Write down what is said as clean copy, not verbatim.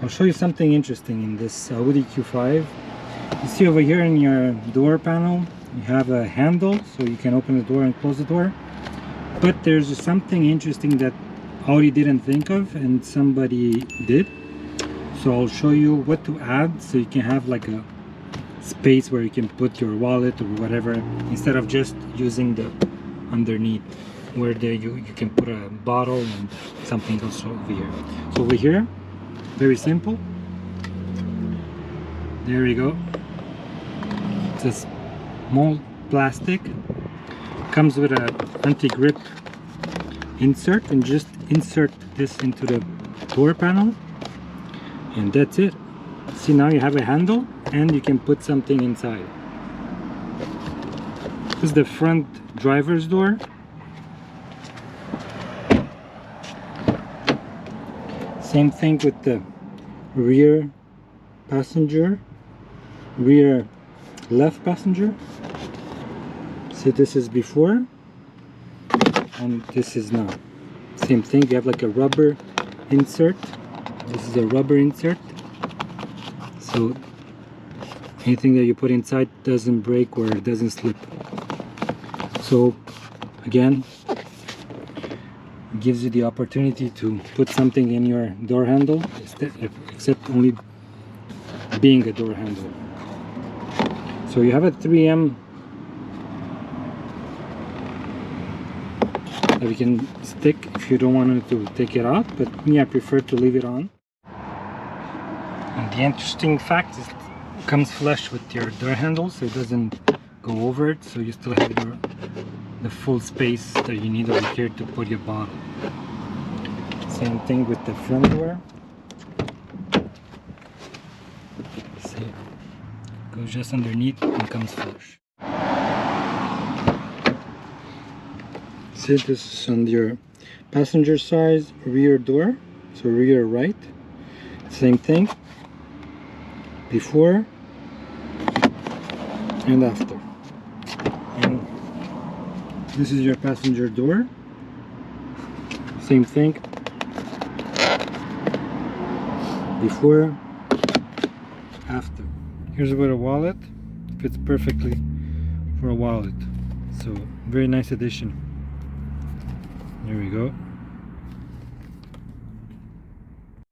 I'll show you something interesting in this Audi Q5. You see over here in your door panel, you have a handle so you can open the door and close the door. But there's something interesting that Audi didn't think of and somebody did. So I'll show you what to add so you can have like a space where you can put your wallet or whatever, instead of just using the underneath where there you can put a bottle and something else over here. So over here, very simple. There you go. It's a small plastic. Comes with a anti-grip insert, and just insert this into the door panel, and that's it. See, now you have a handle and you can put something inside. This is the front driver's door. Same thing with the rear passenger, rear left passenger. See, this is before and this is now. Same thing, you have like a rubber insert. This is a rubber insert, so anything that you put inside doesn't break or it doesn't slip. So again, it gives you the opportunity to put something in your door handle, except only being a door handle. So you have a 3M that you can stick if you don't want to take it out, but me, I prefer to leave it on. And the interesting fact is it comes flush with your door handle, so it doesn't go over it, so you still have the full space that you need over here to put your bottle. Same thing with the front door. See, goes just underneath and comes flush. See, this is on your passenger side rear door, so rear right. Same thing, before and after. And this is your passenger door. Same thing, before, after. Here's where a wallet fits perfectly for a wallet. So very nice addition. There we go.